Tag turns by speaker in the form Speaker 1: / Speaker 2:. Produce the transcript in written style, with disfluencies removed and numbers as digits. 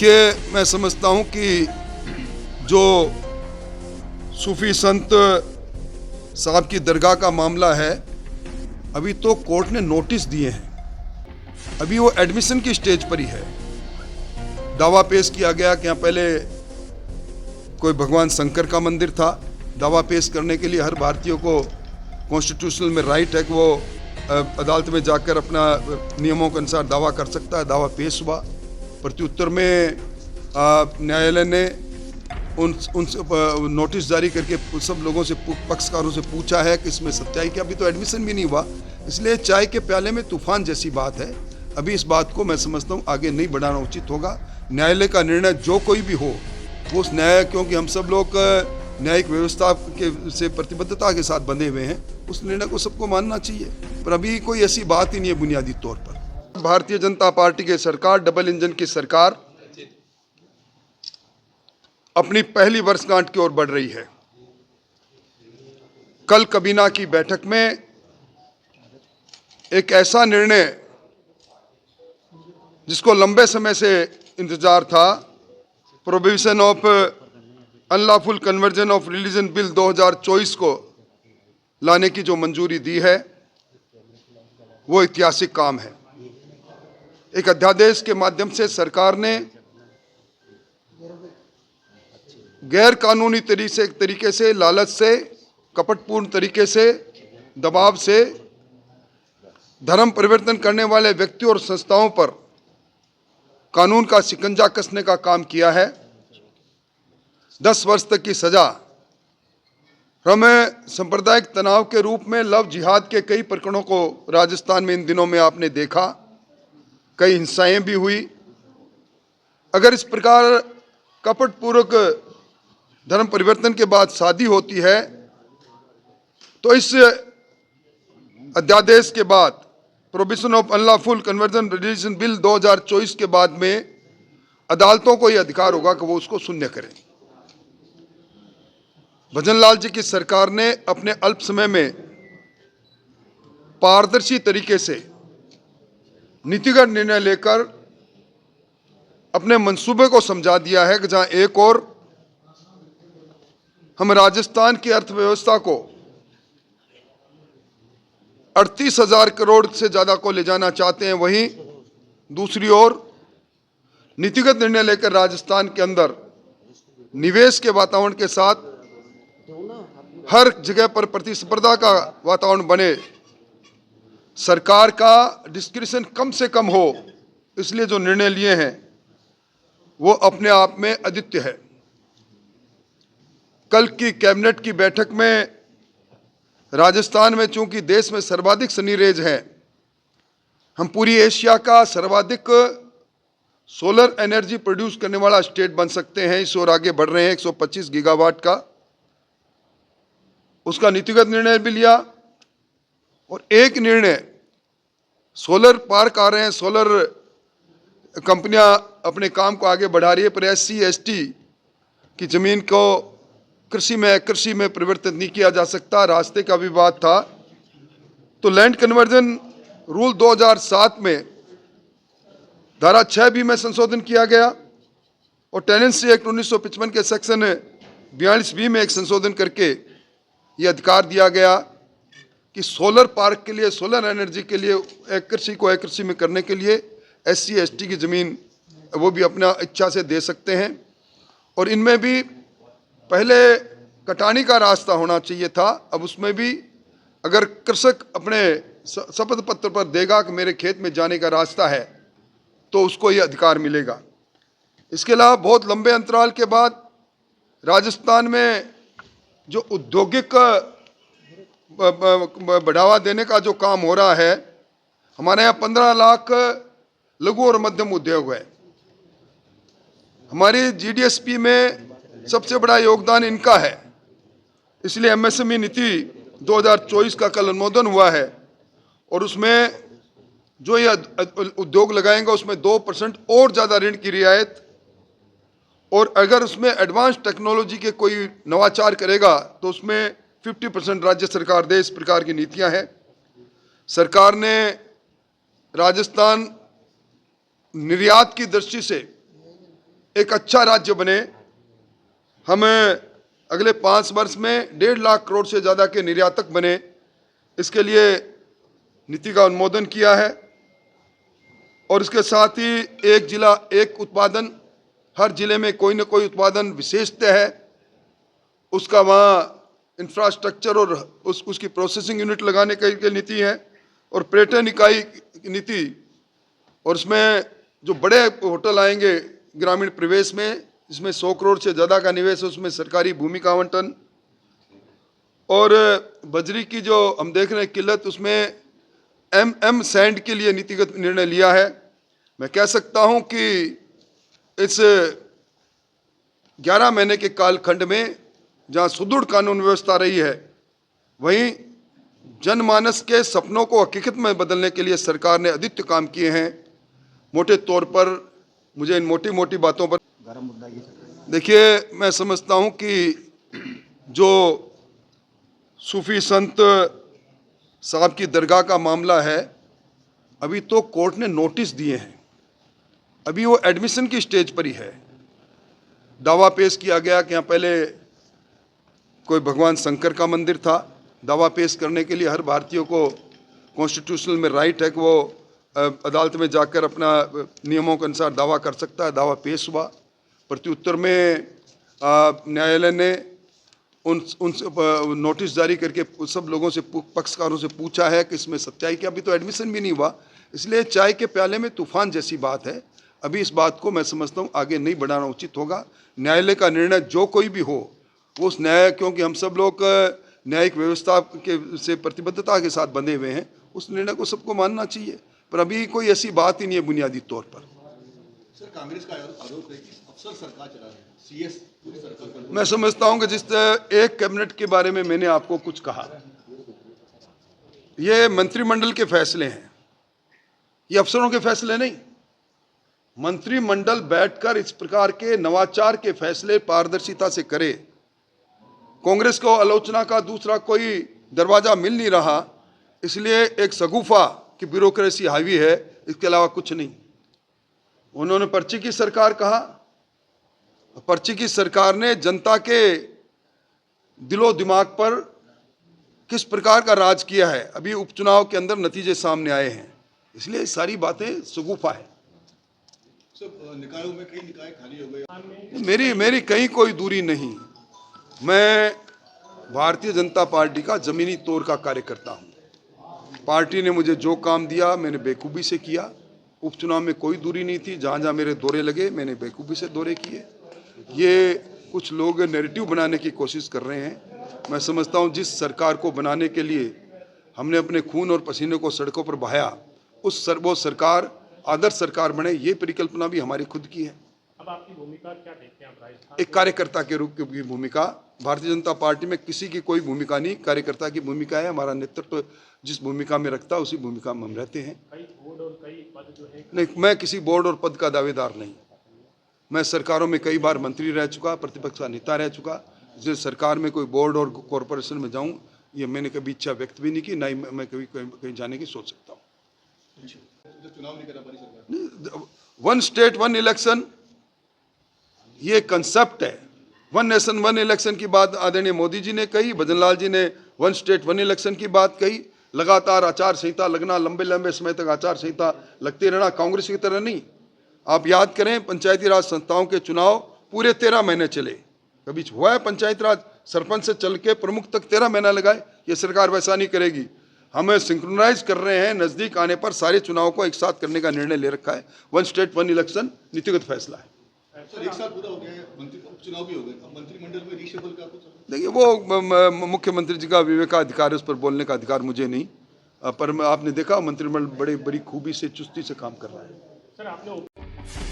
Speaker 1: देखिए, मैं समझता हूँ कि जो सूफी संत साहब की दरगाह का मामला है, अभी तो कोर्ट ने नोटिस दिए हैं, अभी वो एडमिशन की स्टेज पर ही है। दावा पेश किया गया कि यहाँ पहले कोई भगवान शंकर का मंदिर था। दावा पेश करने के लिए हर भारतीय को कॉन्स्टिट्यूशनल में राइट है कि वो अदालत में जाकर अपना नियमों के अनुसार दावा कर सकता है। दावा पेश हुआ, प्रत्युत्तर में न्यायालय ने उन नोटिस जारी करके सब लोगों से, पक्षकारों से पूछा है कि इसमें सच्चाई क्या। अभी तो एडमिशन भी नहीं हुआ, इसलिए चाय के प्याले में तूफान जैसी बात है। अभी इस बात को मैं समझता हूँ आगे नहीं बढ़ाना उचित होगा। न्यायालय का निर्णय जो कोई भी हो, वो उस न्याय, क्योंकि हम सब लोग न्यायिक व्यवस्था के से प्रतिबद्धता के साथ बंधे हुए हैं, उस निर्णय को सबको मानना चाहिए। पर अभी कोई ऐसी बात ही नहीं है बुनियादी तौर पर। भारतीय जनता पार्टी की सरकार, डबल इंजन की सरकार, अपनी पहली वर्षगांठ की ओर बढ़ रही है। कल कबीना की बैठक में एक ऐसा निर्णय जिसको लंबे समय से इंतजार था, prohibition of unlawful conversion of religion bill 2024 को लाने की जो मंजूरी दी है, वो ऐतिहासिक काम है। एक अध्यादेश के माध्यम से सरकार ने गैर कानूनी तरीके से, लालच से, कपटपूर्ण तरीके से, दबाव से धर्म परिवर्तन करने वाले व्यक्तियों और संस्थाओं पर कानून का शिकंजा कसने का काम किया है। 10 वर्ष तक की सजा। हमें सांप्रदायिक तनाव के रूप में लव जिहाद के कई प्रकरणों को राजस्थान में इन दिनों में आपने देखा, कई हिंसाएं भी हुई। अगर इस प्रकार कपटपूर्वक धर्म परिवर्तन के बाद शादी होती है, तो इस अध्यादेश के बाद, prohibition of unlawful conversion religion bill 2024 के बाद में अदालतों को यह अधिकार होगा कि वो उसको शून्य करें। भजनलाल जी की सरकार ने अपने अल्प समय में पारदर्शी तरीके से नीतिगत निर्णय लेकर अपने मंसूबे को समझा दिया है कि जहां एक और हम राजस्थान की अर्थव्यवस्था को 38,000 करोड़ से ज्यादा को ले जाना चाहते हैं, वहीं दूसरी ओर नीतिगत निर्णय लेकर राजस्थान के अंदर निवेश के वातावरण के साथ हर जगह पर प्रतिस्पर्धा का वातावरण बने, सरकार का डिस्क्रिशन कम से कम हो, इसलिए जो निर्णय लिए हैं वो अपने आप में अद्वितीय है। कल की कैबिनेट की बैठक में राजस्थान में चूंकि देश में सर्वाधिक सनी रेज है, हम पूरी एशिया का सर्वाधिक सोलर एनर्जी प्रोड्यूस करने वाला स्टेट बन सकते हैं, इस ओर आगे बढ़ रहे हैं। 125 गीगावाट का उसका नीतिगत निर्णय भी लिया। और एक निर्णय, सोलर पार्क आ रहे हैं, सोलर कंपनियां अपने काम को आगे बढ़ा रही है, पर SC/ST की जमीन को कृषि में परिवर्तित नहीं किया जा सकता। रास्ते का विवाद था, तो लैंड कन्वर्जन रूल 2007 में धारा 6B में संशोधन किया गया और टेनेंसी एक्ट 1955 के सेक्शन 42B में एक संशोधन करके ये अधिकार दिया गया कि सोलर पार्क के लिए, सोलर एनर्जी के लिए, एक कृषि को एक कृषि में करने के लिए SC/ST की जमीन वो भी अपना इच्छा से दे सकते हैं। और इनमें भी पहले कटानी का रास्ता होना चाहिए था, अब उसमें भी अगर कृषक अपने शपथ पत्र पर देगा कि मेरे खेत में जाने का रास्ता है, तो उसको ये अधिकार मिलेगा। इसके अलावा बहुत लंबे अंतराल के बाद राजस्थान में जो औद्योगिक बढ़ावा देने का जो काम हो रहा है, हमारे यहाँ 15 लाख लघु और मध्यम उद्योग है। हमारी GDSP में सबसे बड़ा योगदान इनका है, इसलिए MSME नीति 2024 का कल अनुमोदन हुआ है और उसमें जो ये उद्योग लगाएंगे उसमें 2% और ज़्यादा ऋण की रियायत, और अगर उसमें एडवांस टेक्नोलॉजी के कोई नवाचार करेगा तो उसमें 50% राज्य सरकार दे। इस प्रकार की नीतियां हैं। सरकार ने राजस्थान निर्यात की दृष्टि से एक अच्छा राज्य बने। हम अगले 5 वर्ष में 1.5 लाख करोड़ से ज़्यादा के निर्यातक बने, इसके लिए नीति का अनुमोदन किया है। और इसके साथ ही एक जिला एक उत्पादन, हर जिले में कोई न कोई उत्पादन विशेषता है, उसका वहाँ इंफ्रास्ट्रक्चर और उसकी प्रोसेसिंग यूनिट लगाने की नीति है। और पर्यटन इकाई नीति, और इसमें जो बड़े होटल आएंगे ग्रामीण प्रवेश में, इसमें 100 करोड़ से ज़्यादा का निवेश है, उसमें सरकारी भूमि का आवंटन। और बजरी की जो हम देख रहे हैं किल्लत, उसमें एम सैंड के लिए नीतिगत निर्णय लिया है। मैं कह सकता हूं कि इस 11 महीने के कालखंड में जहां सुदृढ़ कानून व्यवस्था रही है, वहीं जनमानस के सपनों को हकीकत में बदलने के लिए सरकार ने अद्वितीय काम किए हैं। मोटे तौर पर मुझे इन मोटी मोटी बातों पर
Speaker 2: गरम मुद्दा ये चल रहा है।
Speaker 1: देखिए, मैं समझता हूं कि जो सूफी संत साहब की दरगाह का मामला है, अभी तो कोर्ट ने नोटिस दिए हैं, अभी वो एडमिशन की स्टेज पर ही है। दावा पेश किया गया कि यहाँ पहले कोई भगवान शंकर का मंदिर था। दावा पेश करने के लिए हर भारतीय को कॉन्स्टिट्यूशनल में राइट है कि वो अदालत में जाकर अपना नियमों के अनुसार दावा कर सकता है। दावा पेश हुआ, प्रत्युत्तर में न्यायालय ने उन नोटिस जारी करके सब लोगों से, पक्षकारों से पूछा है कि इसमें सच्चाई क्या। अभी तो एडमिशन भी नहीं हुआ, इसलिए चाय के प्याले में तूफान जैसी बात है। अभी इस बात को मैं समझता हूँ आगे नहीं बढ़ाना उचित होगा। न्यायालय का निर्णय जो कोई भी हो, वो उस न्याय, क्योंकि हम सब लोग न्यायिक व्यवस्था के से प्रतिबद्धता के साथ बंधे हुए हैं, उस निर्णय को सबको मानना चाहिए। पर अभी कोई ऐसी बात ही नहीं है बुनियादी तौर पर।
Speaker 2: सर, कांग्रेस का आरोप है कि अफसर सरकार चला रही है, सीएस पूरी सरकार पर।
Speaker 1: मैं समझता हूं कि जिस एक कैबिनेट के बारे में मैंने आपको कुछ कहा, ये मंत्रिमंडल के फैसले हैं, ये अफसरों के फैसले नहीं। मंत्रिमंडल बैठकर इस प्रकार के नवाचार के फैसले पारदर्शिता से करे। कांग्रेस को आलोचना का दूसरा कोई दरवाजा मिल नहीं रहा, इसलिए एक सगुफा की ब्यूरोक्रेसी हावी है, इसके अलावा कुछ नहीं। उन्होंने पर्ची की सरकार कहा, पर्ची की सरकार ने जनता के दिलो दिमाग पर किस प्रकार का राज किया है, अभी उपचुनाव के अंदर नतीजे सामने आए हैं, इसलिए सारी बातें सगुफा है।
Speaker 2: निकायों में कई निकाय खाली हो गए।
Speaker 1: मेरी कहीं कोई दूरी नहीं। मैं भारतीय जनता पार्टी का जमीनी तौर का कार्यकर्ता हूँ। पार्टी ने मुझे जो काम दिया मैंने बेखूबी से किया। उपचुनाव में कोई दूरी नहीं थी, जहाँ जहाँ मेरे दौरे लगे मैंने बेखूबी से दौरे किए। ये कुछ लोग नैरेटिव बनाने की कोशिश कर रहे हैं। मैं समझता हूँ जिस सरकार को बनाने के लिए हमने अपने खून और पसीने को सड़कों पर बहाया, वो सरकार आदर्श सरकार बने, ये परिकल्पना भी हमारी खुद की है।
Speaker 3: अब आपकी भूमिका क्या देखते हैं आप राजस्थान?
Speaker 1: एक कार्यकर्ता के रूप की भूमिका, भारतीय जनता पार्टी में किसी की कोई भूमिका नहीं, कार्यकर्ता की भूमिका है। हमारा नेतृत्व जिस भूमिका में रखता है उसी भूमिका में हम रहते हैं।
Speaker 3: कई बोर्ड और कई पद जो है,
Speaker 1: नहीं, मैं किसी बोर्ड और पद का दावेदार नहीं। मैं सरकारों में कई बार मंत्री रह चुका, प्रतिपक्ष का नेता रह चुका, इसलिए सरकार में कोई बोर्ड और कॉरपोरेशन में जाऊं ये मैंने कभी इच्छा व्यक्त भी नहीं की, ना ही मैं कभी कहीं जाने की सोच सकता हूँ।
Speaker 2: चुनाव नहीं करा पारी सरकार।
Speaker 1: वन स्टेट वन इलेक्शन ये कंसेप्ट है। वन नेशन वन इलेक्शन की बात आदरणीय मोदी जी ने कही, भजनलाल जी ने वन स्टेट वन इलेक्शन की बात कही। लगातार आचार संहिता लगना, लंबे लंबे समय तक आचार संहिता लगते रहना, कांग्रेस की तरह नहीं। आप याद करें, पंचायती राज संस्थाओं के चुनाव पूरे 13 महीने चले। कभी हुआ है पंचायती राज सरपंच से चल के प्रमुख तक 13 महीना लगाए? ये सरकार वैसा नहीं करेगी। हमें सिंक्रोनाइज कर रहे हैं, नजदीक आने पर सारे चुनाव को एक साथ करने का निर्णय ले रखा है। वन स्टेट वन इलेक्शन नीतिगत फैसला है।
Speaker 2: सर, एक साल पूरा हो गया है, उपचुनाव भी हो गए, अब मंत्रिमंडल में रीशफल का कुछ?
Speaker 1: देखिए, वो मुख्यमंत्री जी का विवेकाधिकार है, उस पर बोलने का अधिकार मुझे नहीं। पर आपने देखा मंत्रिमंडल बड़ी खूबी से, चुस्ती से काम कर रहा है।
Speaker 3: सर आपने